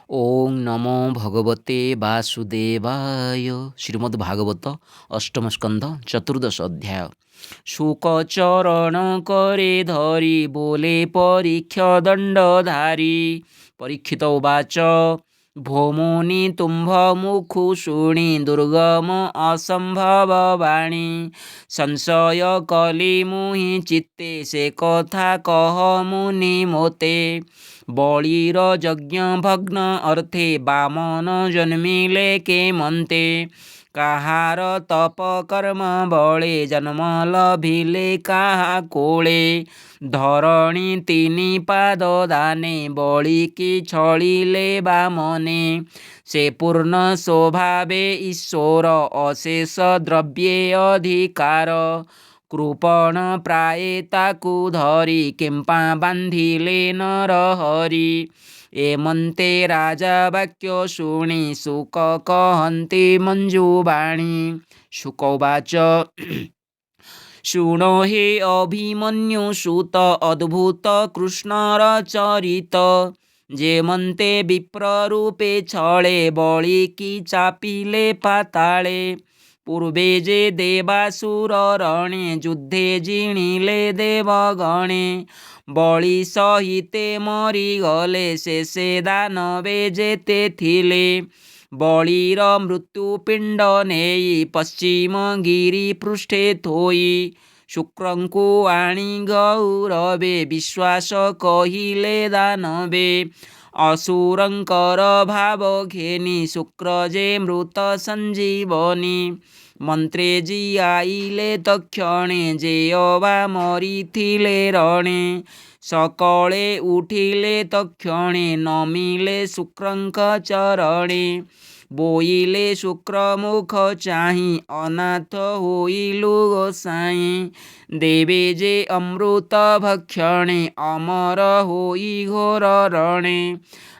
ओं नमो भगवते वासुदेवाय। श्रीमद्भागवत अष्टम स्कंध चतुर्दश अध्याय। शुकचरण करे धरी बोले परीक्ष दंडधारी। परीक्षित उवाच भोमुनि तुम्भ मुखु शुणि दुर्गम असंभव वाणी। संशय कली मुहि चित्ते से कथा कह मुनि मोते। बलिर यज्ञ भग्न अर्थे बामन जन्मिले के मन्ते। काहार तप कर्म बळे जन्म लभिले काहा कोळे। धरणी तिनि पाद दाने बळिकी छळिले बामने। से पूर्ण स्वभावे ईश्वर अशेष द्रव्ये अधिकार। कृपण प्राये ताकु धरी केम्पा बांधिले नरहरि। एमन्ते राजा वाक्य शुणि शुक कहन्ति मञ्जुवाणी। शुक उवाच शृणो हे अभिमन्यु सुत अद्भुत कृष्णर चरित। जेमन्ते विप्ररूपे छळे बळिकी चापिले पाताळे। पूर्वे जे देवासुर रणे युद्धे जिणिले देवगणे। बळि सहिते मरिगले शेषे दानवे जेते थिले। बळिर मृत्युपिंड नेई पश्चिम गिरी पृष्ठे थोई। शुक्रंकु आणी गौरवे विश्वास कहिले दानवे। असुरंकर भाव घेनी शुक्र जे मृत संजीवनी। मंत्रे जी आईले तक्षणे जे अवा मरिथिले रणे। सकळे उठिले तक्षणे नमिले शुक्रंक चरणे। बोइले शुक्रमुख चाहि अनाथ होइलु गोसाई। देवे जे अमृत भक्षणे अमर होई घोर रणे।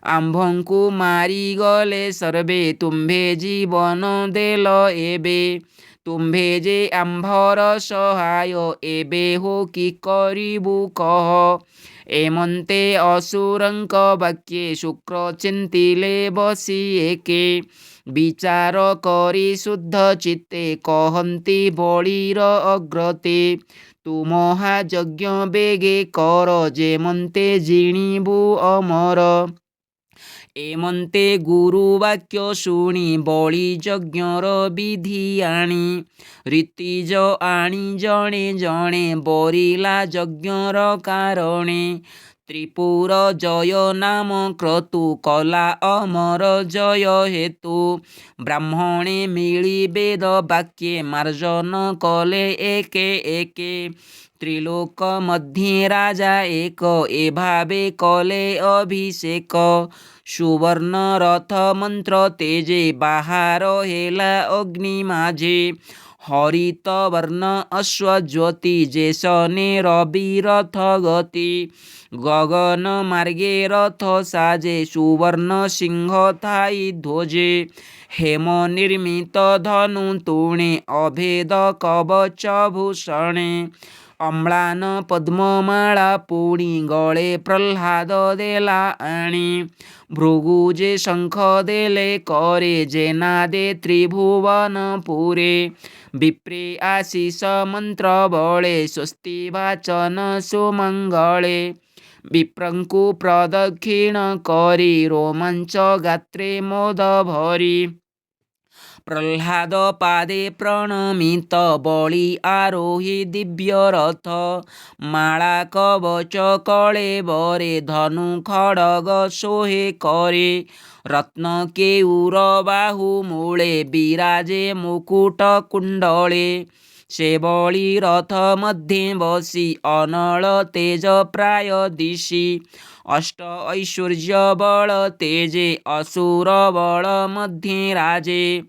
आम्भंकु मारी गले सर्वे तुम्भे जीवन देल एबे। तुम्भे जे आम्भर सहाय एबे हो कि करिबु कह। एमन्ते असुरंक वाक्ये शुक्र चिंतिले बसी एके। विचार करी शुद्ध चित्ते कहन्ति बळिर अग्रते। तु महायज्ञ बेगे कर जेमन्ते जिणिबु अमर। एमन्ते गुरुवाक्य शुणि बळि यज्ञर विधि आणी। रीतिज आणी जणे जणे बरिला यज्ञर कारणे। त्रिपुर जय नाम क्रतु कला अमर जय हेतु। ब्राह्मणे मिली वेद वाक्ये मार्जन कले एके एके। त्रिलोक मध्ये राजा एक एभावे कले अभिषेक। सुवर्ण रथ मंत्र तेजे बाहार हेला अग्नि माझे। हरित वर्ण अश्वज्योति जेसने रवि रथ गति। गगन मार्गे रथ साजे सुवर्ण सिंह थाई ध्वजे। हेम निर्मित धनु तूणे अभेद कवच भूषणे। अम्लान पद्ममाला पुणी गळे प्रह्लाद देला आणी। भृगुजे शंख देले करे जेनादे त्रिभुवन पुरे। विप्रे आशीष मंत्र बळे स्वस्ति वाचन सुमंगळे। विप्रंकु प्रदक्षिण करी रोमांच गात्रे मोद भरी। प्रह्लाद पादे प्रणमित बळि आरोही दिव्य रथ। माळा कवच कळे बरे धनु खड्ग सोहे करे। रत्न केयूर बाहु मूळे विराजे मुकुट कुंडळे। से बळि रथ मध्ये बसी अनल तेज प्राय दिशि। अष्ट ऐश्वर्य बळ तेजे असुर बळ मध्ये राजे।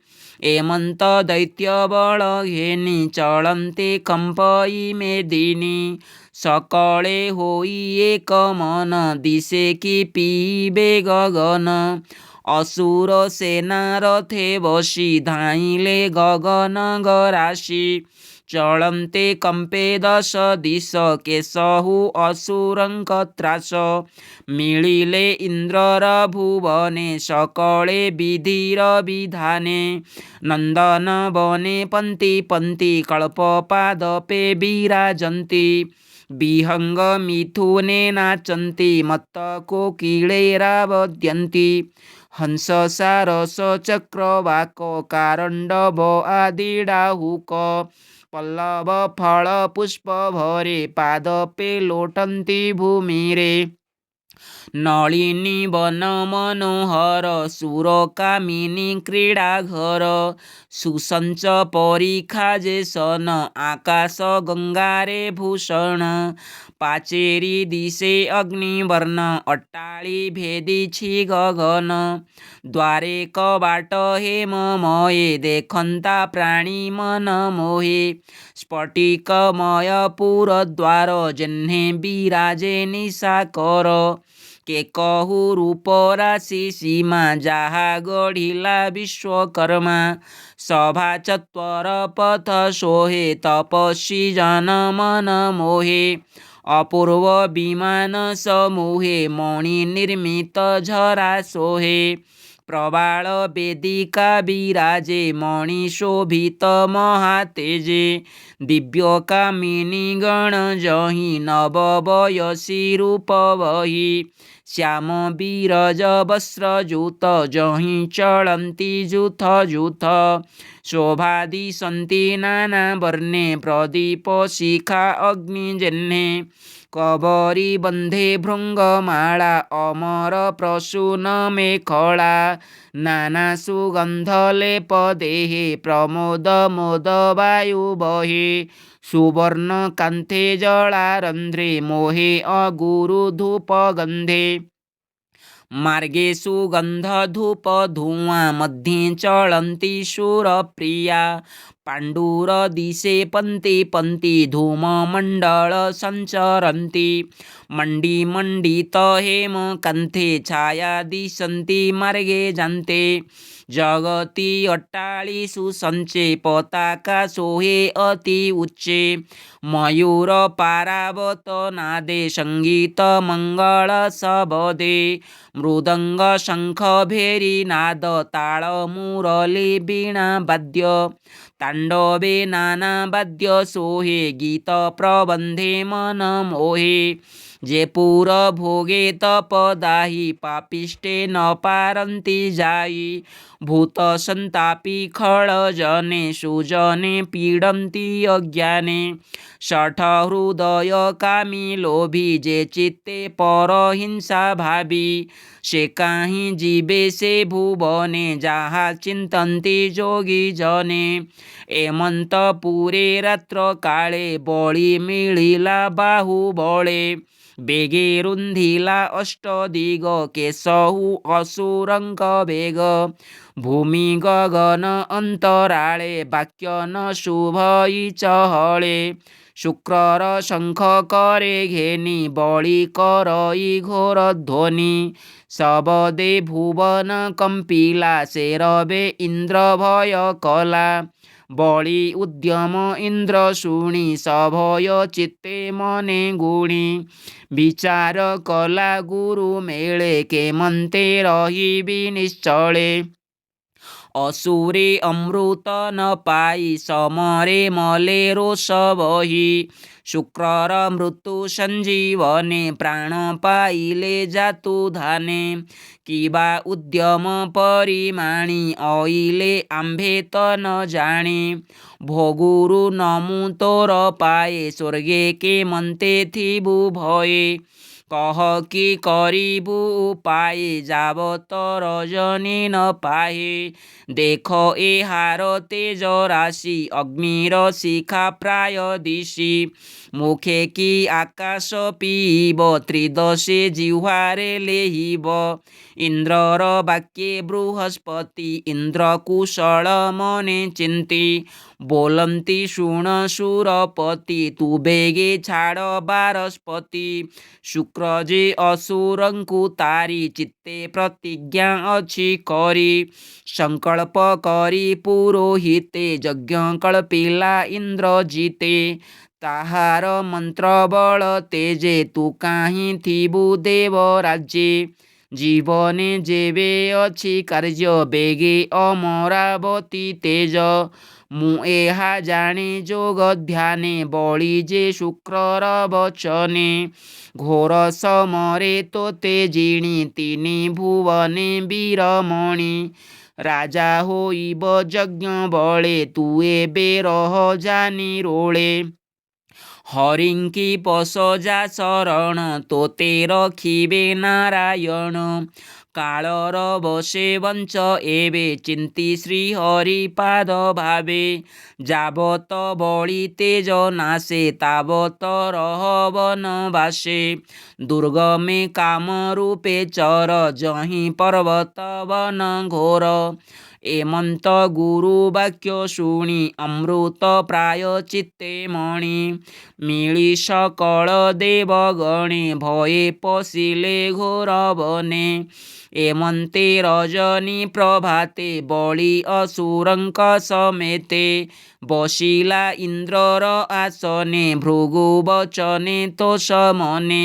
एमंत दैत्य बळ घेनी चळन्ते कंपई मेदिनी। सकळे होई एक मन दिसे कि पीबे गगन। असुर सेना रथे बसी धाइले गगन गरासी। ଚଳନ୍ତେ କମ୍ପେ ଦଶ ଦିଶ କେଶହୁ ଅସୁରଙ୍କ ତ୍ରାସ। ମିଳିଲେ ଇନ୍ଦ୍ରର ଭୁବନେ ସକଳେ ବିଧିର ବିଧାନେ। ନନ୍ଦନ ବନେ ପନ୍ତି ପନ୍ତି କଳ୍ପପାଦପେ ବିରାଜନ୍ତି। ବିହଙ୍ଗ ମିଥୁନେ ନାଚନ୍ତି ମତ୍ତ କୋକିଳେ ରାବଦ୍ୟନ୍ତି। ହଂସ ସାରସ ଚକ୍ରବାକ କାରଣ୍ଡବ ଆଦି ଡାହୁକ। ପଲ୍ଲବ ଫଳ ପୁଷ୍ପ ଭରେ ପାଦପେ ଲୋଟନ୍ତି ଭୂମିରେ। ନଳିନୀ ବନ ମନୋହର ସୁର କାମିନୀ କ୍ରୀଡ଼ା ଘର। ସୁସଞ୍ଚ ପରୀକ୍ଷା ଯେସନ ଆକାଶ ଗଙ୍ଗାରେ ଭୂଷଣ। ପାଚେରୀ ଦିଶେ ଅଗ୍ନିବର୍ଣ୍ଣ ଅଟ୍ଟାଳି ଭେଦିଛି ଗଗନ। ଦ୍ୱାରେ କବାଟ ହେମମୟେ ଦେଖନ୍ତା ପ୍ରାଣୀ ମନ ମୋହେ। ସ୍ଫଟିକମୟ ପୁର ଦ୍ୱାର ଯେହ୍ନେ ବିରାଜେ ନିଶାକର। କେକହୁ ରୂପ ରାଶି ସୀମା ଯାହା ଗଢ଼ିଲା ବିଶ୍ୱକର୍ମା। ସଭା ଚତ୍ୱର ପଥ ଶୋହେ ତପସ୍ୱୀ ଜନ ମନ ମୋହେ। ଅପୂର୍ବ ବିମାନ ସମୂହେ ମଣି ନିର୍ମିତ ଝରା ଶୋହେ। ପ୍ରବାଳ ବେଦିକା ବିରାଜେ ମଣି ଶୋଭିତ ମହାତେଜେ। ଦିବ୍ୟ କାମିନୀ ଗଣ ଯହିଁ ନବ ବୟସୀ ରୂପ ବହି। ଶ୍ୟାମ ବିରଜ ବସ୍ତ୍ର ଯୂତ ଯହିଁ ଚଳନ୍ତି ଯୂଥ ଯୂଥ। ଶୋଭା ଦିଶନ୍ତି ନାନା ବର୍ଣ୍ଣେ ପ୍ରଦୀପ ଶିଖା ଅଗ୍ନି ଯେହ୍ନେ। କବରୀ ବନ୍ଧେ ଭୃଙ୍ଗମାଳା ଅମର ପ୍ରସୂନ ମେଖଳା। ନାନା ସୁଗନ୍ଧ ଲେପ ଦେହେ ପ୍ରମୋଦ ମୋଦ ବାୟୁ ବହେ। ସୁବର୍ଣ୍ଣ କାନ୍ଥେ ଜଳାରନ୍ଧ୍ରେ ମୋହେ ଅଗୁରୁ ଧୂପ ଗନ୍ଧେ। ମାର୍ଗେ ସୁଗନ୍ଧ ଧୂପ ଧୂଆଁ ମଧ୍ୟେ ଚଳନ୍ତି ସୁରପ୍ରିୟା। ପାଣ୍ଡୁର ଦିଶେ ପନ୍ତି ପନ୍ତି ଧୂମ ମଣ୍ଡଳ ସଞ୍ଚରନ୍ତି। ମଣ୍ଡି ମଣ୍ଡିତ ହେମ କାନ୍ଥେ ଛାୟା ଦିଶନ୍ତି ମାର୍ଗେ ଯାନ୍ତେ। ଜଗତି ଅଟ୍ଟାଳି ସୁସଞ୍ଚେ ପତାକା ଶୋହେ ଅତି ଉଚ୍ଚେ। ମୟୂର ପାରାବତ ନାଦେ ସଙ୍ଗୀତ ମଙ୍ଗଳ ଶବଦେ। ମୃଦଙ୍ଗ ଶଙ୍ଖ ଭେରୀ ନାଦ ତାଳ ମୁରଲି ବୀଣା ବାଦ୍ୟ। ତାଣ୍ଡବେ ନାନା ବାଦ୍ୟ ଶୋହେ ଗୀତ ପ୍ରବନ୍ଧେ ମନ ମୋହେ। ଯେ ପୁର ଭୋଗେ ତପଦାହି ପାପିଷ୍ଟେ ନ ପାରନ୍ତି ଯାଇ। ଭୂତ ସନ୍ତାପୀ ଖଳ ଜନେ ସୁଜନେ ପୀଡ଼ନ୍ତି ଅଜ୍ଞାନେ। ଶଠ ହୃଦୟ କାମୀ ଲୋଭୀ ଯେ ଚିତ୍ତେ ପର ହିଂସା ଭାବି। ସେ କାହିଁ ଯିବେ ସେ ଭୁବନେ ଯାହା ଚିନ୍ତନ୍ତି ଯୋଗୀ ଜନେ। ଏମନ୍ତ ପୁରେ ରାତ୍ର କାଳେ ବଳି ମିଳିଲା ବାହୁବଳେ। ବେଗେ ରୁନ୍ଧିଲା ଅଷ୍ଟ ଦିଗ କେଶହୁ ଅସୁରଙ୍କ ବେଗ। ଭୂମି ଗଗନ ଅନ୍ତରାଳେ ବାକ୍ୟ ନ ଶୁଭଇ ଚହଳେ। ଶୁକ୍ରର ଶଙ୍ଖ କରେ ଘେନି ବଳି କରଇ ଘୋର ଧ୍ୱନି। ଶବଦେ ଭୁବନ କମ୍ପିଲା ସେ ରବେ ଇନ୍ଦ୍ର ଭୟ କଲା। ବଳି ଉଦ୍ୟମ ଇନ୍ଦ୍ର ଶୁଣି ସଭୟ ଚିତ୍ତେ ମନେ ଗୁଣି। ବିଚାର କଲା ଗୁରୁ ମେଳେ କେମନ୍ତେ ରହିବି ନିଶ୍ଚଳେ। ଅସୁରେ ଅମୃତ ନ ପାଇ ସମରେ ମଲେ ରୋଷ ବହି। ଶୁକ୍ରର ମୃତ୍ୟୁ ସଞ୍ଜୀବନେ ପ୍ରାଣ ପାଇଲେ ଜାତୁ ଧାନେ। କିବା ଉଦ୍ୟମ ପରିମାଣି ଅଇଲେ ଆମ୍ଭେ ତ ନ ଜାଣି। ଭୋଗୁରୁ ନମୁ ତୋର ପାଏ ସ୍ୱର୍ଗେ କେମନ୍ତେ ଥିବୁ ଭଏ। କହ କି କରିବୁ ଉପାଏ ଯାବତ ରଜନୀ ନ ପାହେ। ଦେଖ ଏହାର ତେଜ ରାଶି ଅଗ୍ନିର ଶିଖା ପ୍ରାୟ ଦିଶି। ମୁଖେ କି ଆକାଶ ପିଇବ ତ୍ରିଦଶେ ଜିହ୍ୱାରେ ଲେହିବ। ଇନ୍ଦ୍ରର ବାକ୍ୟେ ବୃହସ୍ପତି ଇନ୍ଦ୍ର କୁଶଳ ମନେ ଚିନ୍ତି। बोलन्ति शुण सुरपति तु बेगे छाड़ बारस्पति शुक्र जे असुरंकु तारी चित्ते प्रतिज्ञा अछि करी संकल्प करी पुरोहिते यज्ञ कल्पिला इंद्र जीते ताहार मंत्र बल तेजे तु काहीं थिबु देव राज्ये जीवने जेबे अछि कार्य बेगे अमरावती तेज मु एहा जाने जोग ध्याने बळी जे शुक्रर वचने घोर समरे तो तेजिणी तिनि भुवने वीरमणि राजा होइब यज्ञ बळे तु एबे रह जानी रोळे हरिंकी पशजा शरण तोते रखिबे नारायण कालर बसे वंच एबे चिंती श्री हरिपाद भावे जाबत बळी तेज नाशे ताबत रहबन बासे दुर्गमे काम रूपे चर जहि पर्वत वन घोर एमंत गुरु वाक्य शुणी अमृत प्राय चित्ते मणि मिली सकल देवगणे भये पशिले घोर बने एमंते रजनी प्रभाते बळी असुरंक समेते बसिला इंद्रर आसने भृगु वचने तोष मने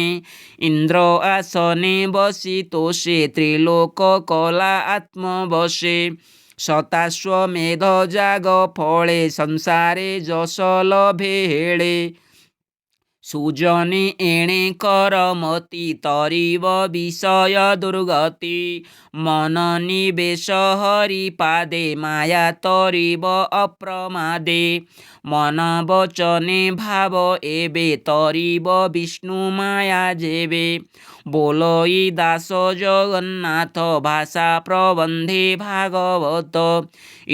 इंद्र आसने बसी तोषे त्रिलोक कला आत्मवशे शताश्वमेध जाग फळे संसारे जस लभे हेळे सुजने एणे करमती तरिव विषय दुर्गति मन निवेश हरिपादे माया तरिव अप्रमादे मन वचने भाव एबे तरिव विष्णु माया जेबे बोलोई दास जगन्नाथ भाषा प्रबंधे भागवत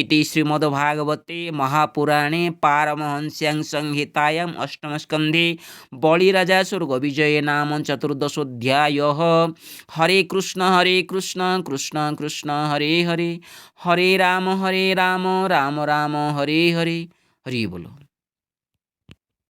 इति श्रीमद्भागवते महापुराणे पारमहंस्यां संहितायाम् अष्टमस्कन्धे बलिराजासुर विजय नाम चतुर्दशोऽध्यायः। हरे कृष्ण कृष्ण कृष्ण हरे हरे हरे राम राम राम हरे हरे हरि बोलो।